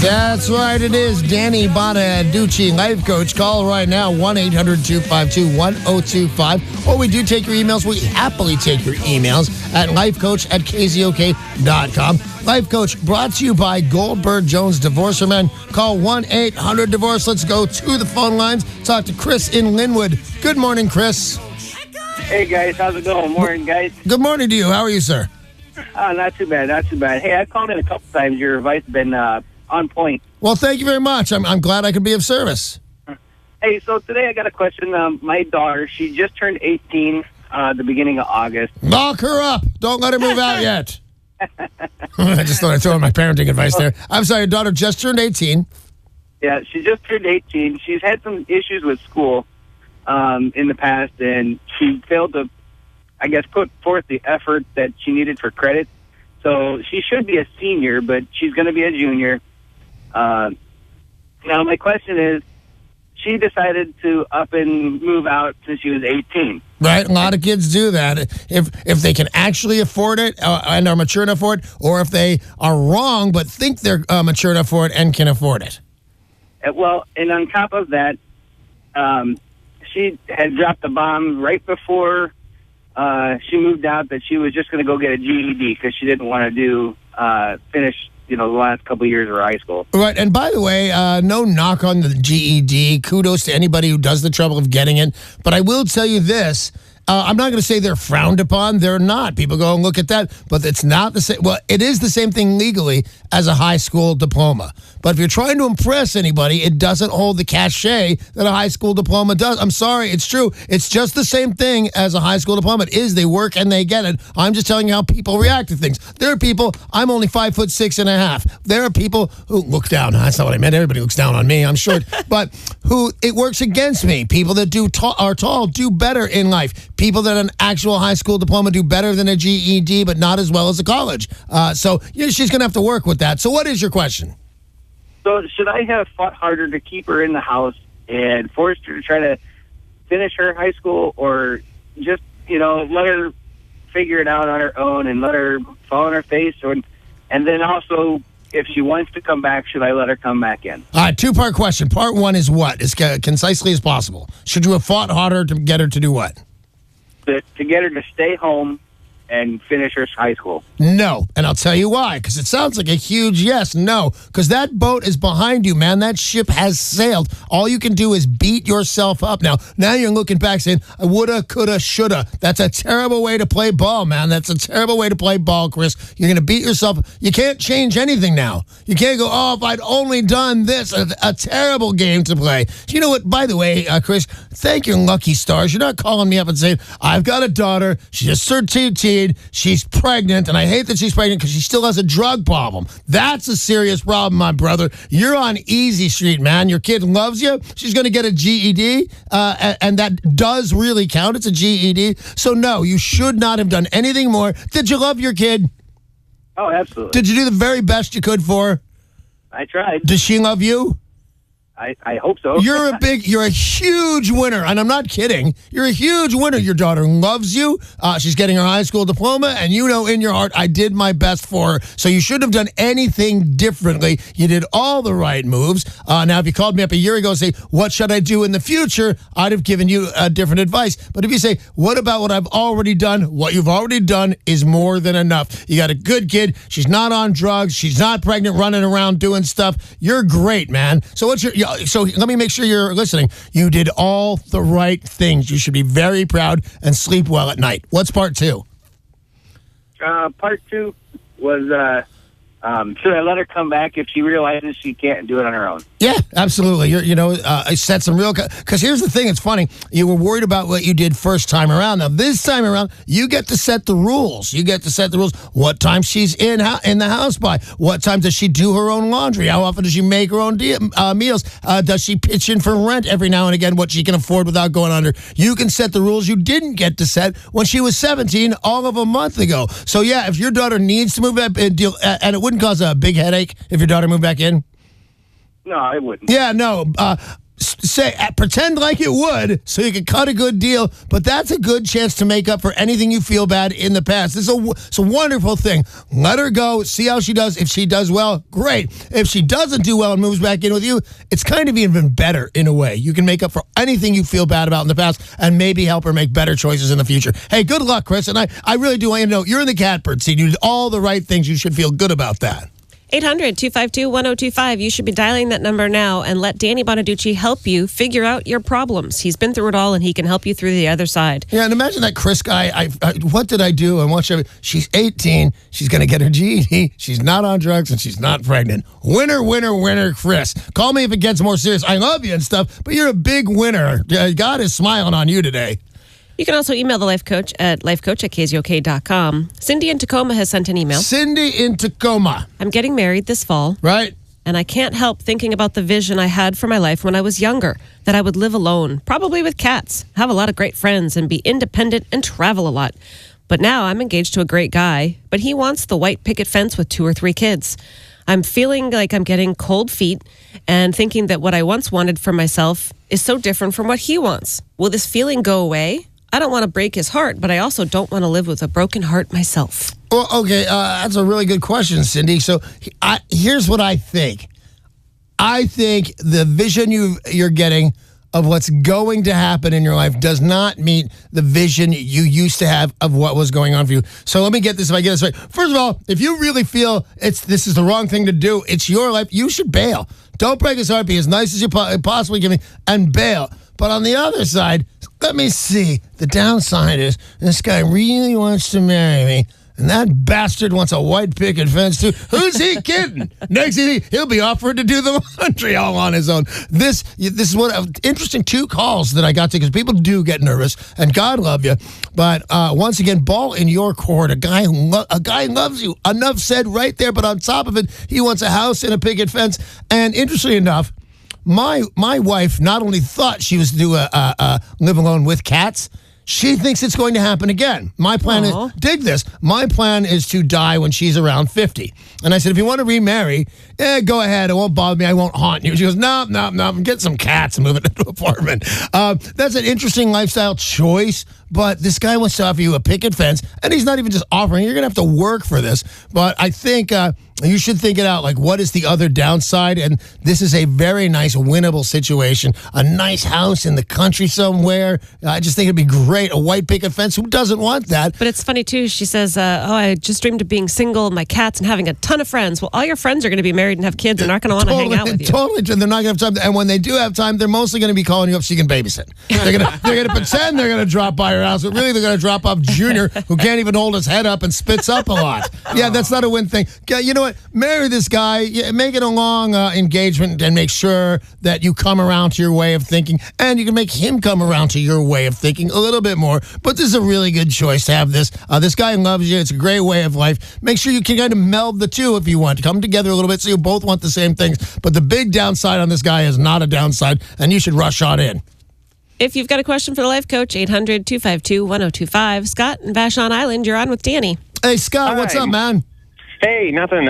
That's right, it is Danny Bonaduce, life coach. Call right now, 1-800-252-1025. Or we do take your emails. We happily take your emails at lifecoach@KZOK.com. Life Coach brought to you by Goldberg Jones Divorcer Men. Call 1-800-DIVORCE. Let's go to the phone lines. Talk to Chris in Linwood. Good morning, Chris. Hey, guys. How's it going? Morning, guys. Good morning to you. How are you, sir? Not too bad, not too bad. Hey, I called in a couple times. Your advice has been on point. Well, thank you very much. I'm glad I could be of service. Hey, so today I got a question. My daughter, she just turned 18 the beginning of August. Lock her up. Don't let her move out yet. I just thought I'd throw in my parenting advice there. I'm sorry, your daughter just turned 18. Yeah, she just turned 18. She's had some issues with school in the past, and she failed to, I guess, put forth the effort that she needed for credit. So she should be a senior, but she's going to be a junior. Now, my question is, she decided to up and move out since she was 18. Right, a lot of kids do that. If they can actually afford it and are mature enough for it, or if they are wrong but think they're mature enough for it and can afford it. Well, and on top of that, she had dropped the bomb right before she moved out that she was just going to go get a GED because she didn't want to finish the last couple of years of high school. Right, and by the way, no knock on the GED. Kudos to anybody who does the trouble of getting it. But I will tell you this. I'm not going to say they're frowned upon. They're not. People go and look at that. But it's not the same. Well, it is the same thing legally as a high school diploma. But if you're trying to impress anybody, it doesn't hold the cachet that a high school diploma does. I'm sorry. It's true. It's just the same thing as a high school diploma. It is. They work and they get it. I'm just telling you how people react to things. There are people, I'm only 5'6.5". There are people who look down. That's not what I meant. Everybody looks down on me. I'm short. But who it works against me. People that are tall do better in life. People that an actual high school diploma do better than a GED, but not as well as a college. So she's going to have to work with that. So what is your question? So should I have fought harder to keep her in the house and forced her to try to finish her high school, or just, let her figure it out on her own and let her fall on her face? And then also, if she wants to come back, should I let her come back in? Two-part question. Part one is what? As concisely as possible. Should you have fought harder to get her to do what? To get her to stay home and finish her high school. No, and I'll tell you why, because it sounds like a huge yes. No, because that boat is behind you, man. That ship has sailed. All you can do is beat yourself up. Now you're looking back saying, I woulda, coulda, shoulda. That's a terrible way to play ball, man. That's a terrible way to play ball, Chris. You're going to beat yourself. You can't change anything now. You can't go, if I'd only done this. A terrible game to play. You know what, by the way, Chris, thank your lucky stars. You're not calling me up and saying, I've got a daughter. She's just 13. She's pregnant, and I hate that she's pregnant because she still has a drug problem. That's a serious problem, my brother. You're on easy street, man. Your kid loves you. She's going to get a GED, and that does really count. It's a GED. So, no, you should not have done anything more. Did you love your kid? Oh, absolutely. Did you do the very best you could for her? I tried. Does she love you? I hope so. You're a huge winner, and I'm not kidding. You're a huge winner. Your daughter loves you. She's getting her high school diploma, and you know in your heart, I did my best for her. So you shouldn't have done anything differently. You did all the right moves. Now, if you called me up a year ago and say, what should I do in the future? I'd have given you different advice. But if you say, what about what I've already done? What you've already done is more than enough. You got a good kid. She's not on drugs. She's not pregnant, running around doing stuff. You're great, man. So so let me make sure you're listening. You did all the right things. You should be very proud and sleep well at night. What's part two? Part two was, should I let her come back if she realizes she can't do it on her own? Yeah, absolutely. I set some real... Because here's the thing. It's funny. You were worried about what you did first time around. Now, this time around, you get to set the rules. You get to set the rules. What time she's in the house by. What time does she do her own laundry? How often does she make her own meals? Does she pitch in for rent every now and again, what she can afford without going under? You can set the rules you didn't get to set when she was 17 all of a month ago. So, yeah, if your daughter needs to move back and it wouldn't cause a big headache if your daughter moved back in? No, it wouldn't. Yeah, no. pretend like it would so you can cut a good deal, but that's a good chance to make up for anything you feel bad in the past. It's a wonderful thing. Let her go, see how she does. If she does well, great. If she doesn't do well and moves back in with you, it's kind of even better in a way. You can make up for anything you feel bad about in the past and maybe help her make better choices in the future. Hey, good luck, Chris, and I really do want you to know you're in the catbird seat. You did all the right things. You should feel good about that. 800-252-1025. You should be dialing that number now and let Danny Bonaduce help you figure out your problems. He's been through it all, and he can help you through the other side. Yeah, and imagine that Chris guy. What did I do? And what should she's 18. She's going to get her GED. She's not on drugs, and she's not pregnant. Winner, winner, winner, Chris. Call me if it gets more serious. I love you and stuff, but you're a big winner. God is smiling on you today. You can also email the Life Coach at lifecoach@KZOK.com. Cindy in Tacoma has sent an email. Cindy in Tacoma. I'm getting married this fall. Right. And I can't help thinking about the vision I had for my life when I was younger, that I would live alone, probably with cats, have a lot of great friends, and be independent and travel a lot. But now I'm engaged to a great guy, but he wants the white picket fence with 2 or 3 kids. I'm feeling like I'm getting cold feet and thinking that what I once wanted for myself is so different from what he wants. Will this feeling go away? I don't want to break his heart, but I also don't want to live with a broken heart myself. Well, okay, that's a really good question, Cindy. So here's what I think. I think the vision you're getting of what's going to happen in your life does not meet the vision you used to have of what was going on for you. So let me get this, if I get this right. First of all, if you really feel this is the wrong thing to do, it's your life, you should bail. Don't break his heart, be as nice as you possibly can, and bail. But on the other side, let me see. The downside is this guy really wants to marry me, and that bastard wants a white picket fence too. Who's he kidding? Next thing he'll be offered to do the laundry all on his own. This is what interesting 2 calls that I got to, because people do get nervous, and God love you. But once again, ball in your court. A guy loves you. Enough said right there. But on top of it, he wants a house and a picket fence. And interestingly enough, my wife not only thought she was to do a live alone with cats, she thinks it's going to happen again. My plan is, dig this, my plan is to die when she's around 50. And I said, if you want to remarry, go ahead. It won't bother me. I won't haunt you. She goes, no. Get some cats and move it into an apartment. That's an interesting lifestyle choice, but this guy wants to offer you a picket fence, and he's not even just offering. You're going to have to work for this. But I think you should think it out, like, what is the other downside? And this is a very nice, winnable situation. A nice house in the country somewhere. I just think it'd be great. A white picket fence. Who doesn't want that? But it's funny, too. She says, I just dreamed of being single, my cats, and having a ton of friends. Well, all your friends are going to be married and have kids and aren't going to want to hang out with you. Totally. They're not going to have time. And when they do have time, they're mostly going to be calling you up so you can babysit. They're going to pretend they're going to drop by your house, but really they're going to drop off Junior, who can't even hold his head up and spits up a lot. Yeah, that's not a win thing. You know what? Marry this guy, make it a long engagement, and make sure that you come around to your way of thinking, and you can make him come around to your way of thinking a little bit more. But this is a really good choice to have this. This guy loves you. It's a great way of life. Make sure you can kind of meld the two if you want. Come together a little bit so you both want the same things. But the big downside on this guy is not a downside, and you should rush on in. If you've got a question for the Life Coach, 800-252-1025. Scott in Vashon Island, you're on with Danny. Hey, Scott, what's up, man? Hey, nothing.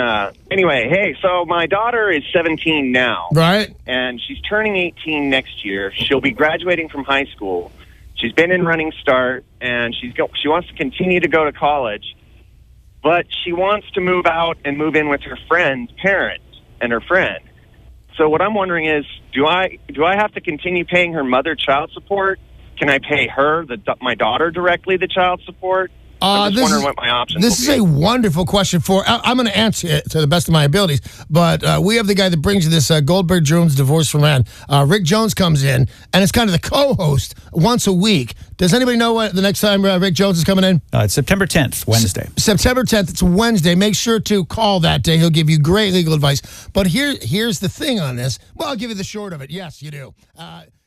Anyway, hey, so my daughter is 17 now. Right. And she's turning 18 next year. She'll be graduating from high school. She's been in Running Start, and she wants to continue to go to college. But she wants to move out and move in with her friend's parents and her friend. So what I'm wondering is, do I have to continue paying her mother child support? Can I pay her, my daughter, directly the child support? I'm just wondering what my options This is a wonderful question I'm going to answer it to the best of my abilities, but we have the guy that brings you this Goldberg Jones Divorce for Men. Rick Jones comes in, and it's kind of the co-host once a week. Does anybody know what the next time Rick Jones is coming in? It's September 10th, Wednesday. September 10th, it's Wednesday. Make sure to call that day. He'll give you great legal advice. But here's the thing on this. Well, I'll give you the short of it. Yes, you do.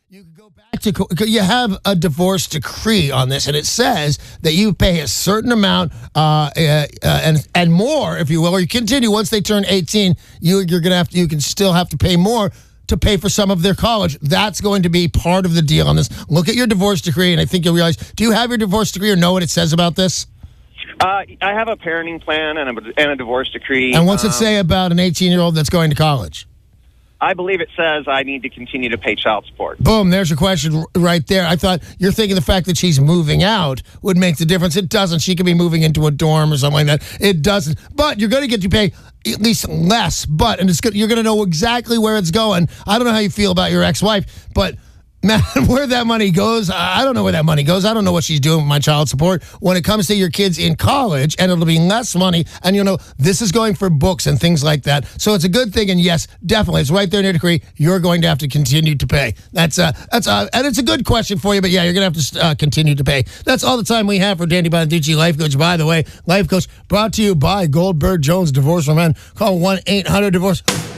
You can go back to, you have a divorce decree on this, and it says that you pay a certain amount and more, if you will, or you continue once they turn 18. You can still have to pay more to pay for some of their college. That's going to be part of the deal on this. Look at your divorce decree, and I think you'll realize. Do you have your divorce decree or know what it says about this? I have a parenting plan and a divorce decree. And what's it say about an 18-year-old that's going to college? I believe it says I need to continue to pay child support. Boom, there's your question right there. I thought you're thinking the fact that she's moving out would make the difference. It doesn't. She could be moving into a dorm or something like that. It doesn't. But you're going to get to pay at least less. And you're going to know exactly where it's going. I don't know how you feel about your ex-wife, but man, where that money goes, I don't know where that money goes. I don't know what she's doing with my child support when it comes to your kids in college, and it'll be less money, and you'll know this is going for books and things like that. So it's a good thing, and yes, definitely, it's right there in your decree. You're going to have to continue to pay. And it's a good question for you, but yeah, you're going to have to continue to pay. That's all the time we have for Danny Bonaduce, Life Coach. By the way, Life Coach brought to you by Goldberg Jones Divorce for Men. Call 1-800-DIVORCE.